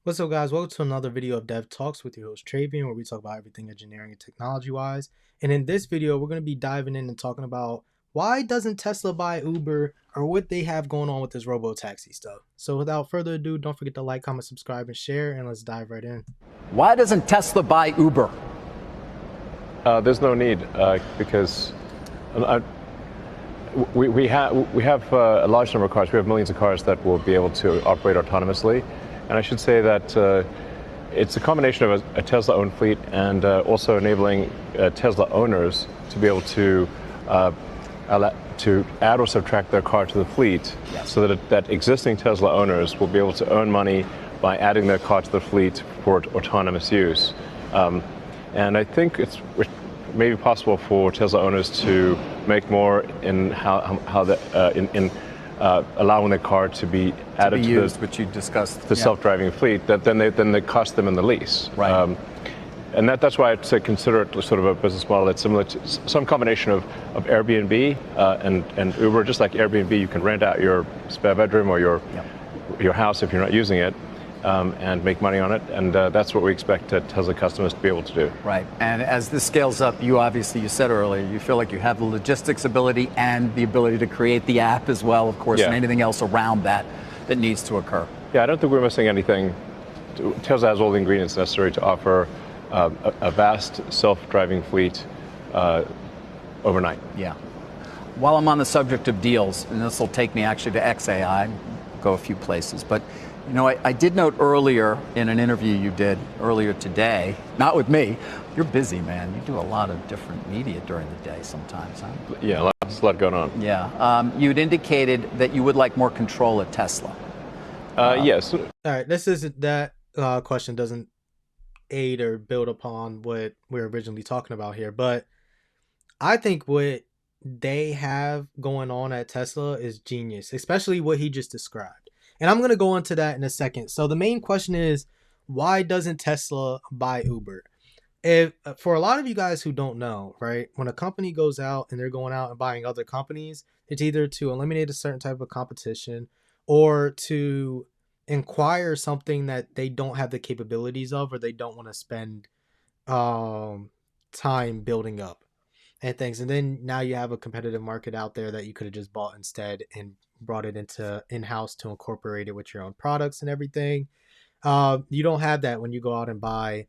What's up, guys? Welcome to another video of Dev Talks with your host Travian, where we talk about everything engineering and technology wise. And in this video, we're going to be diving in and talking about why doesn't Tesla buy Uber, or what they have going on with this robo taxi stuff. So without further ado, don't forget to like, comment, subscribe, and share, and let's dive right in. Why doesn't Tesla buy Uber? There's no need because we have a large number of cars. We have millions of cars that will be able to operate autonomously. And I should say that it's a combination of a Tesla-owned fleet and also enabling Tesla owners to be able to add or subtract their car to the fleet, yes, so that existing Tesla owners will be able to earn money by adding their car to the fleet for autonomous use. And I think it's maybe possible for Tesla owners to make more in allowing the car to be added to used, which you discussed, the self-driving fleet, that then they cost them in the lease. Right. And that's why I'd say consider it sort of a business model that's similar to some combination of Airbnb and Uber. Just like Airbnb, you can rent out your spare bedroom or your house if you're not using it, and make money on it. And that's what we expect Tesla customers to be able to do. Right. And as this scales up, you said earlier, you feel like you have the logistics ability and the ability to create the app as well, of course, and anything else around that needs to occur. Yeah, I don't think we're missing anything. Tesla has all the ingredients necessary to offer a vast self-driving fleet overnight. Yeah. While I'm on the subject of deals, and this will take me actually to XAI, go a few places, but you know, I did note earlier in an interview you did earlier today, not with me, you're busy, man. You do a lot of different media during the day sometimes, huh? Yeah, there's a lot going on. Yeah. You'd indicated that you would like more control at Tesla. Yes. All right, that question doesn't aid or build upon what we're originally talking about here, but I think what they have going on at Tesla is genius, especially what he just described. And I'm going to go into that in a second. So the main question is, why doesn't Tesla buy Uber? If for a lot of you guys who don't know, right, when a company goes out and they're going out and buying other companies, it's either to eliminate a certain type of competition or to acquire something that they don't have the capabilities of, or they don't want to spend time building up and things. And then now you have a competitive market out there that you could have just bought instead and brought it into in-house to incorporate it with your own products and everything. You don't have that when you go out and buy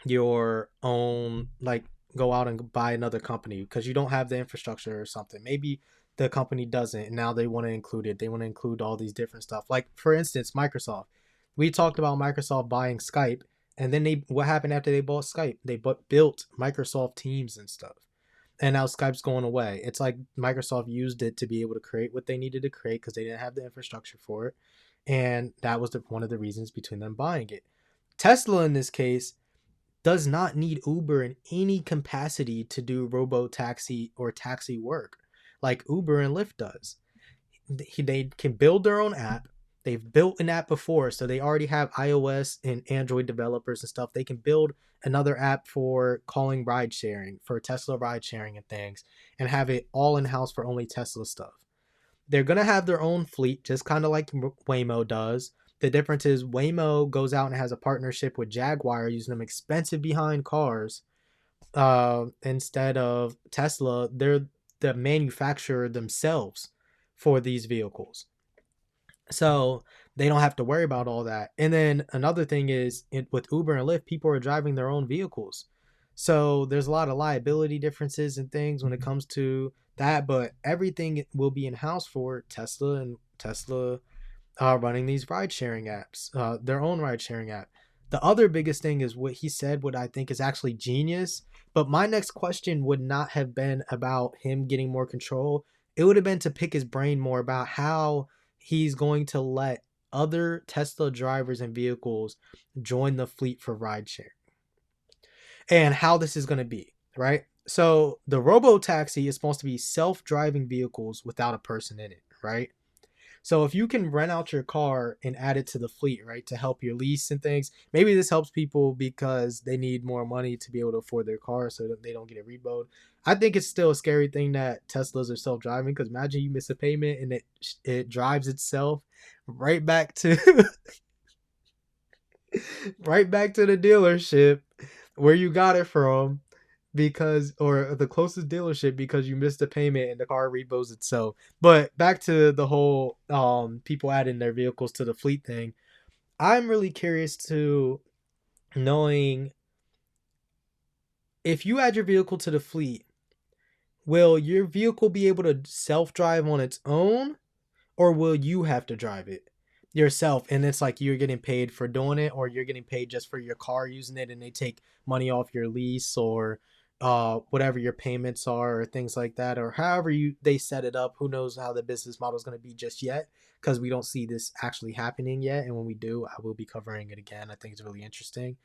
your own, like go out and buy another company, because you don't have the infrastructure or something. Maybe the company doesn't, and now they want to include it. They want to include all these different stuff. Like for instance, Microsoft. We talked about Microsoft buying Skype, and then what happened after they bought Skype? They built Microsoft Teams and stuff. And now Skype's going away. It's like Microsoft used it to be able to create what they needed to create because they didn't have the infrastructure for it. And that was one of the reasons between them buying it. Tesla, in this case, does not need Uber in any capacity to do robo-taxi or taxi work like Uber and Lyft does. They can build their own app. They've built an app before, so they already have iOS and Android developers and stuff. They can build another app for calling ride sharing, for Tesla ride sharing and things, and have it all in-house for only Tesla stuff. They're going to have their own fleet, just kind of like Waymo does. The difference is Waymo goes out and has a partnership with Jaguar using them expensive behind cars. Instead of Tesla, they're the manufacturer themselves for these vehicles. So they don't have to worry about all that. And then another thing is, with Uber and Lyft, people are driving their own vehicles. So there's a lot of liability differences and things when it comes to that. But everything will be in-house for Tesla, and Tesla running these ride-sharing apps, their own ride-sharing app. The other biggest thing is what he said, what I think is actually genius. But my next question would not have been about him getting more control. It would have been to pick his brain more about how he's going to let other Tesla drivers and vehicles join the fleet for ride sharing, and how this is going to be, right? So the robo-taxi is supposed to be self-driving vehicles without a person in it, right? So if you can rent out your car and add it to the fleet, right, to help your lease and things, maybe this helps people because they need more money to be able to afford their car so that they don't get it repoed. I think it's still a scary thing that Teslas are self-driving, because imagine you miss a payment and it drives itself right back to right back to the dealership where you got it from, because, or the closest dealership, because you missed a payment and the car repos itself. But back to the whole people adding their vehicles to the fleet thing. I'm really curious to knowing, if you add your vehicle to the fleet, will your vehicle be able to self-drive on its own, or will you have to drive it yourself? And it's like you're getting paid for doing it, or you're getting paid just for your car using it, and they take money off your lease, or whatever your payments are, or things like that, or however they set it up. Who knows how the business model is going to be just yet, because we don't see this actually happening yet. And when we do, I will be covering it again. I think it's really interesting.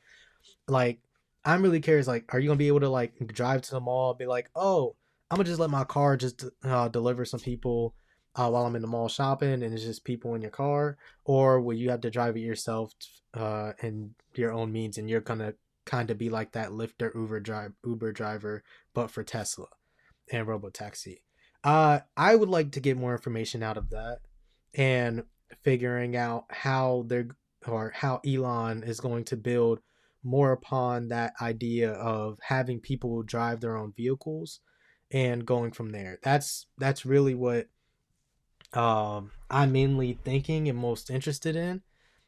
Like, I'm really curious, like, are you gonna be able to like drive to the mall and be like, oh, I'm gonna just let my car just deliver some people while I'm in the mall shopping, and it's just people in your car? Or will you have to drive it yourself in your own means, and you're gonna kind of be like that Lyft or Uber driver, but for Tesla and robotaxi? I would like to get more information out of that, and figuring out how they're, or how Elon is going to build more upon that idea of having people drive their own vehicles and going from there. That's really what I'm mainly thinking and most interested in.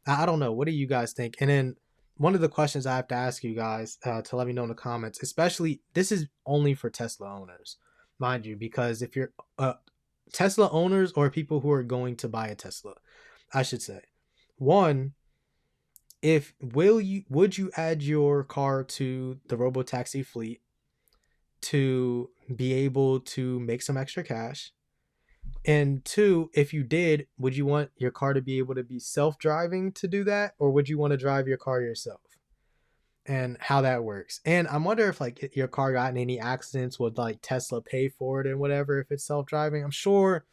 I don't know. What do you guys think? And then one of the questions I have to ask you guys to let me know in the comments, especially, this is only for Tesla owners, mind you, because if you're Tesla owners, or people who are going to buy a Tesla, I should say, one, if would you add your car to the robotaxi fleet to be able to make some extra cash? And two, if you did, would you want your car to be able to be self-driving to do that, or would you want to drive your car yourself? And how that works. And I wonder if like your car got in any accidents, would like Tesla pay for it and whatever if it's self-driving? I'm sure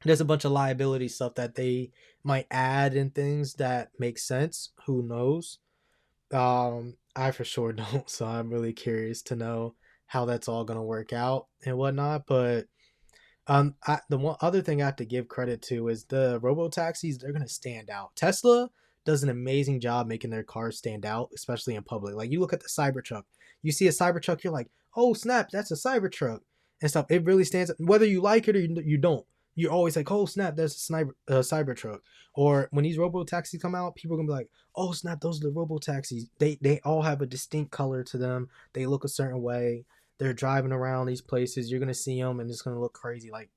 there's a bunch of liability stuff that they might add and things that make sense. Who knows? I for sure don't, so I'm really curious to know how that's all gonna work out and whatnot. But the one other thing I have to give credit to is the robo taxis. They're gonna stand out. Tesla does an amazing job making their cars stand out, especially in public. Like, you look at the Cybertruck, you see a Cybertruck, you're like, oh snap, that's a Cybertruck and stuff. It really stands out, whether you like it or you don't. You're always like, oh snap, there's a Cybertruck. Or when these robo taxis come out, people are gonna be like, oh snap, those are the robo taxis. They all have a distinct color to them. They look a certain way. They're driving around these places. You're gonna see them, and it's gonna look crazy. Like,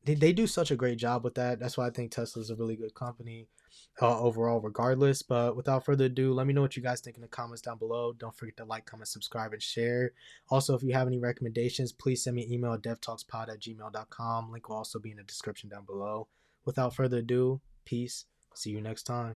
they do such a great job with that. That's why I think Tesla's a really good company overall, regardless. But without further ado, let me know what you guys think in the comments down below. Don't forget to like, comment, subscribe, and share. Also, if you have any recommendations, please send me an email at devtalkspod@gmail.com. Link will also be in the description down below. Without further ado, peace. See you next time.